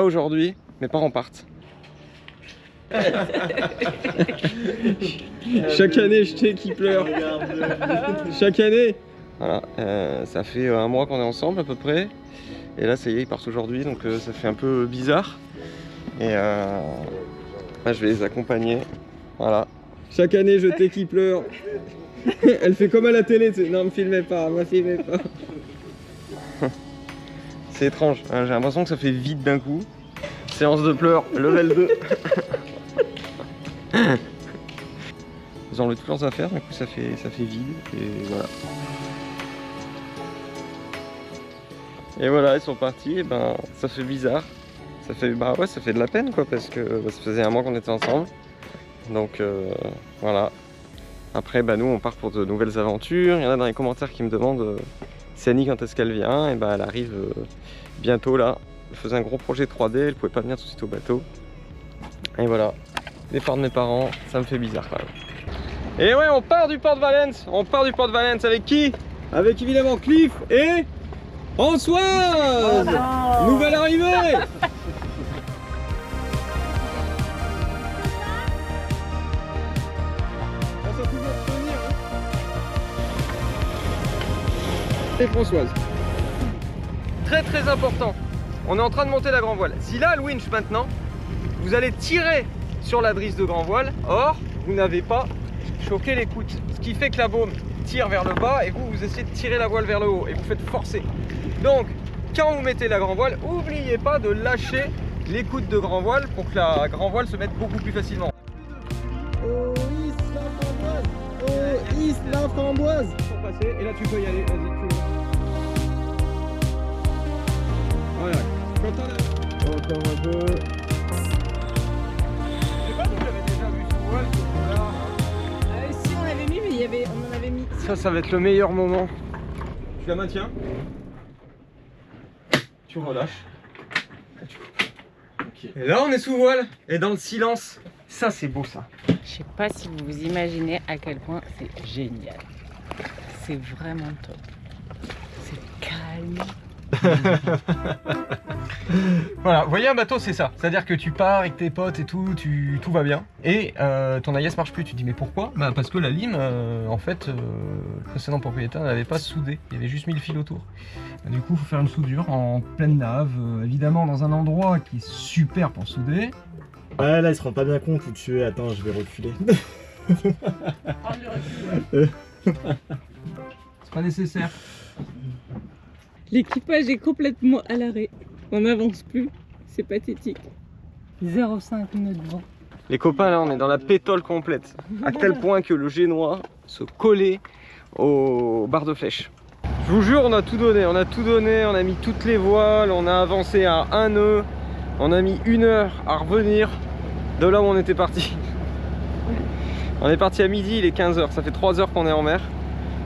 Aujourd'hui, mes parents partent. Chaque année, je sais qui pleure. Chaque année. Voilà, ça fait un mois qu'on est ensemble à peu près. Et là, ça y est, ils partent aujourd'hui, donc ça fait un peu bizarre. Et là, je vais les accompagner. Voilà. Chaque année, je t'ai qui pleure. Elle fait comme à la télé, tu sais. Non, me filmez pas, me filmez pas. C'est étrange, hein, j'ai l'impression que ça fait vide d'un coup. Séance de pleurs, level 2. Ils enlèvent toutes leurs affaires, du coup ça fait vide. Et voilà. Et voilà, ils sont partis, et ben ça fait bizarre. Ça fait, bah ouais, ça fait de la peine quoi, parce que ça faisait un mois qu'on était ensemble. Donc voilà. Après, bah, nous on part pour de nouvelles aventures. Il y en a dans les commentaires qui me demandent si Annie quand est-ce qu'elle vient. Et bah elle arrive bientôt là. Elle faisait un gros projet 3D, elle pouvait pas venir tout de suite au bateau. Et voilà, départ de mes parents, ça me fait bizarre quand même. Et ouais, on part du port de Valence. On part du port de Valence avec qui? Avec évidemment Cliff et Françoise. Oh, nouvelle arrivée. Et Françoise. Très important, on est en train de monter la grand voile. Si là le winch maintenant, vous allez tirer sur la drisse de grand voile, or vous n'avez pas choqué l'écoute. Ce qui fait que la baume tire vers le bas et vous essayez de tirer la voile vers le haut et vous faites forcer. Donc quand vous mettez la grand voile, n'oubliez pas de lâcher l'écoute de grand voile pour que la grand voile se mette beaucoup plus facilement. Oh Isla Framboise, oh Isla Framboise. Et là tu peux y aller, vas-y. Voilà, quand on a... Encore un peu. Je sais pas si vous avez déjà vu ce voile, ce là. Si on l'avait mis, mais on en avait mis. Ça va être le meilleur moment. Tu la maintiens. Tu relâches. Okay. Et là on est sous voile. Et dans le silence. Ça c'est beau ça. Je sais pas si vous vous imaginez à quel point c'est génial. C'est vraiment top. C'est calme. Voilà, vous voyez un bateau c'est ça, c'est-à-dire que tu pars avec tes potes et tout, tout va bien et ton AIS marche plus, tu te dis mais pourquoi? Bah parce que la lime, en fait, le précédent propriétaire n'avait pas soudé, il avait juste mis le fil autour. Du coup il faut faire une soudure en pleine nave, évidemment dans un endroit qui est super pour souder. Ouais là il se rend pas bien compte où tu es, attends je vais reculer. C'est pas nécessaire. L'équipage est complètement à l'arrêt. On n'avance plus. C'est pathétique. 0,5 nœuds de vent. Les copains là on est dans la pétole complète. À tel point que le génois se collait aux barres de flèche. Je vous jure on a tout donné, on a mis toutes les voiles, on a avancé à un nœud. On a mis 1 heure à revenir de là où on était parti. On est parti à midi, il est 15 h, ça fait 3 heures qu'on est en mer.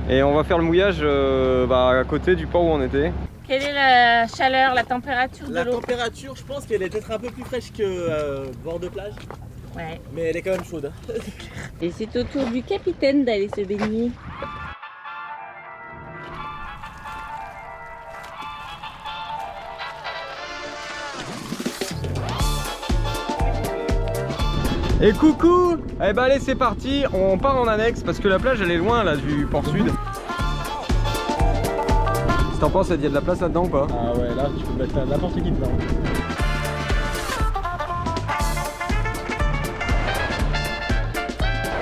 Et on va faire le mouillage à côté du port où on était. Quelle est la chaleur, la température de La l'eau? température, je pense qu'elle est peut-être un peu plus fraîche que bord de plage. Ouais. Mais elle est quand même chaude. Et c'est au tour du capitaine d'aller se baigner. Et coucou! Eh ben allez c'est parti, on part en annexe parce que la plage elle est loin là du port sud. Si t'en penses, il y a de la place là-dedans ou pas? Ah ouais là tu peux mettre n'importe qui dedans.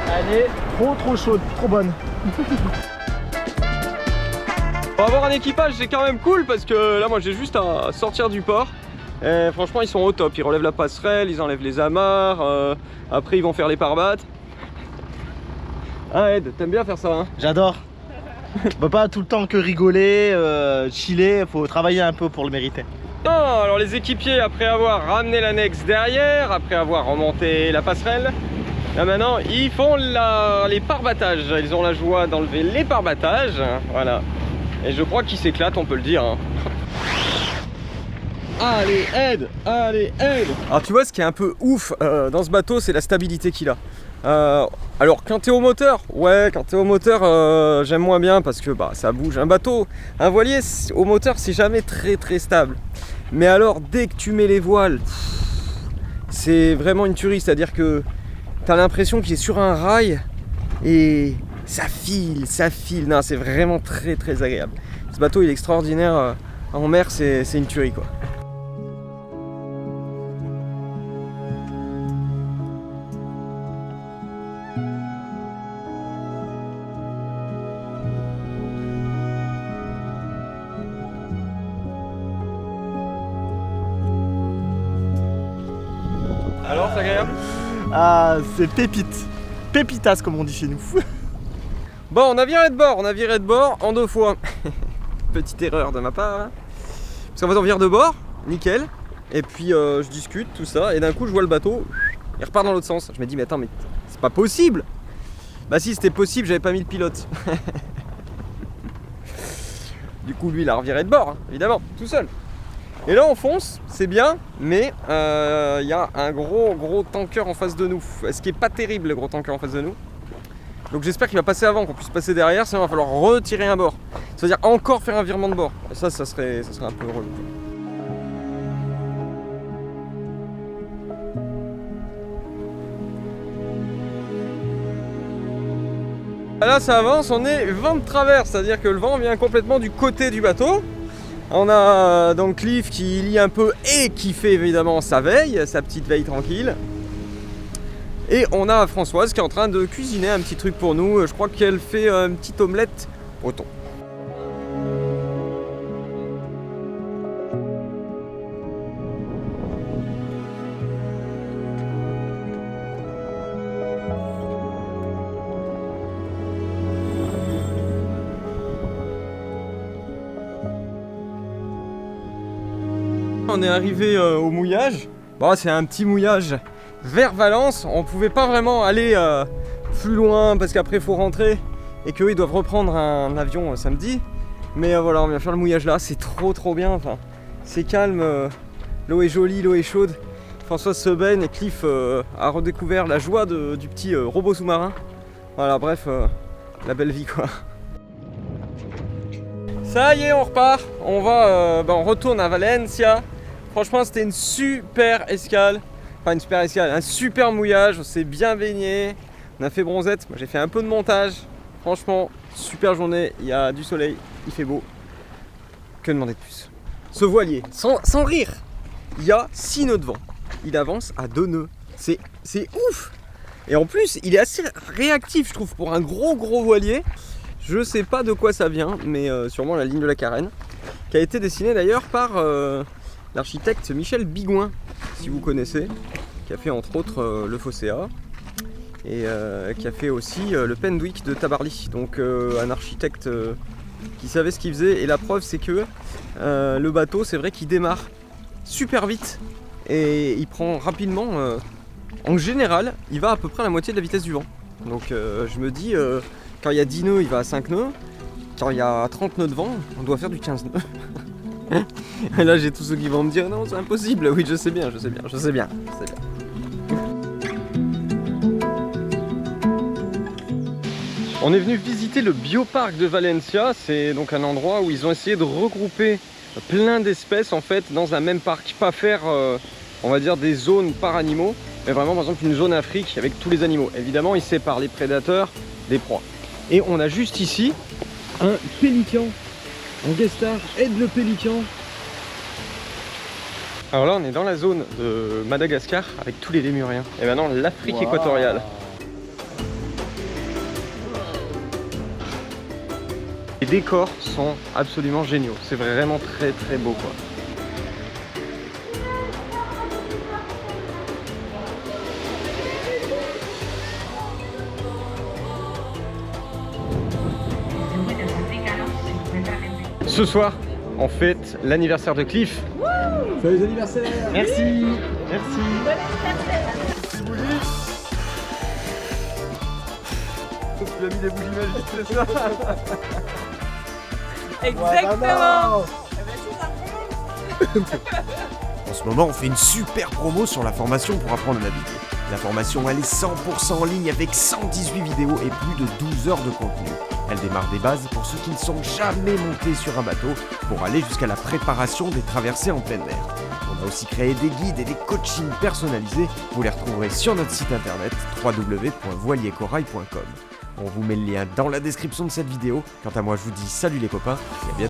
Elle est trop chaude, trop bonne. Pour avoir un équipage c'est quand même cool parce que là moi j'ai juste à sortir du port. Et franchement ils sont au top, ils relèvent la passerelle, ils enlèvent les amarres, après ils vont faire les pare-battes. Ah Ed, t'aimes bien faire ça hein? J'adore. On peut pas tout le temps que rigoler, chiller, faut travailler un peu pour le mériter. Non, alors les équipiers après avoir ramené l'annexe derrière, après avoir remonté la passerelle, là maintenant ils font les pare-battages, ils ont la joie d'enlever les pare-battages, voilà. Et je crois qu'ils s'éclatent, on peut le dire hein. Allez, aide! Allez, aide! Alors tu vois ce qui est un peu ouf dans ce bateau, c'est la stabilité qu'il a. Alors quand t'es au moteur, ouais, quand t'es au moteur, j'aime moins bien parce que bah, ça bouge. Un bateau, un voilier au moteur, c'est jamais très stable. Mais alors dès que tu mets les voiles, c'est vraiment une tuerie, c'est-à-dire que t'as l'impression qu'il est sur un rail et ça file, non c'est vraiment très très agréable. Ce bateau il est extraordinaire, en mer c'est une tuerie quoi. Alors c'est agréable? Ah, c'est pépite. Pépitas comme on dit chez nous. Bon, on a viré de bord en 2 fois. Petite erreur de ma part. Hein. Parce qu'en fait on vire de bord, nickel. Et puis je discute, tout ça. Et d'un coup je vois le bateau, il repart dans l'autre sens. Je me dis mais attends mais c'est pas possible. Bah si c'était possible, j'avais pas mis le pilote. Du coup lui il a reviré de bord, hein, évidemment, tout seul. Et là on fonce, c'est bien, mais il y a un gros tanker en face de nous. Ce qui est pas terrible le gros tanker en face de nous. Donc j'espère qu'il va passer avant, qu'on puisse passer derrière, sinon il va falloir retirer un bord. C'est-à-dire encore faire un virement de bord. Et ça serait un peu relou. Là ça avance, on est vent de travers, c'est-à-dire que le vent vient complètement du côté du bateau. On a donc Cliff qui lit un peu et qui fait évidemment sa veille, sa petite veille tranquille. Et on a Françoise qui est en train de cuisiner un petit truc pour nous. Je crois qu'elle fait une petite omelette au thon. On est arrivé au mouillage. Bon, c'est un petit mouillage vers Valence. On pouvait pas vraiment aller plus loin parce qu'après il faut rentrer et qu'eux ils doivent reprendre un avion samedi. Mais voilà, on vient faire le mouillage là, c'est trop bien. Enfin, c'est calme, l'eau est jolie, l'eau est chaude. Françoise se baigne et Cliff a redécouvert la joie du petit robot sous-marin. Voilà, bref, la belle vie quoi. Ça y est, on repart. On retourne à Valencia. Franchement, c'était une super escale. Enfin, une super escale, un super mouillage. On s'est bien baigné. On a fait bronzette. Moi, j'ai fait un peu de montage. Franchement, super journée. Il y a du soleil. Il fait beau. Que demander de plus? Ce voilier, sans rire, il y a 6 nœuds de vent. Il avance à 2 nœuds. C'est ouf. Et en plus, il est assez réactif, je trouve, pour un gros voilier. Je sais pas de quoi ça vient, mais sûrement la ligne de la Carène, qui a été dessinée d'ailleurs par l'architecte Michel Bigouin, si vous connaissez, qui a fait entre autres le Phocéa et qui a fait aussi le Pendwick de Tabarly. Donc un architecte qui savait ce qu'il faisait. Et la preuve, c'est que le bateau, c'est vrai qu'il démarre super vite et il prend rapidement. En général, il va à peu près à la moitié de la vitesse du vent. Donc je me dis. Quand il y a 10 nœuds, il va à 5 nœuds. Quand il y a 30 nœuds de vent, on doit faire du 15 nœuds. Et là, j'ai tous ceux qui vont me dire non, c'est impossible. Oui, je sais bien. On est venu visiter le bioparc de Valencia. C'est donc un endroit où ils ont essayé de regrouper plein d'espèces en fait dans un même parc. Pas faire, on va dire, des zones par animaux, mais vraiment par exemple une zone Afrique avec tous les animaux. Évidemment, ils séparent les prédateurs des proies. Et on a juste ici un pélican en guest star, aide le pélican. Alors là on est dans la zone de Madagascar avec tous les lémuriens. Et maintenant l'Afrique équatoriale. Les décors sont absolument géniaux, c'est vraiment très beau quoi. Ce soir, on fête l'anniversaire de Cliff. Joyeux anniversaire! Merci. Tu as mis des bougies magiques, c'est ça? Exactement. En ce moment, on fait une super promo sur la formation pour apprendre à naviguer. La formation, elle est 100% en ligne avec 118 vidéos et plus de 12 heures de contenu. Elle démarre des bases pour ceux qui ne sont jamais montés sur un bateau pour aller jusqu'à la préparation des traversées en pleine mer. On a aussi créé des guides et des coachings personnalisés. Vous les retrouverez sur notre site internet www.voiliercorail.com. On vous met le lien dans la description de cette vidéo. Quant à moi, je vous dis salut les copains et à bientôt.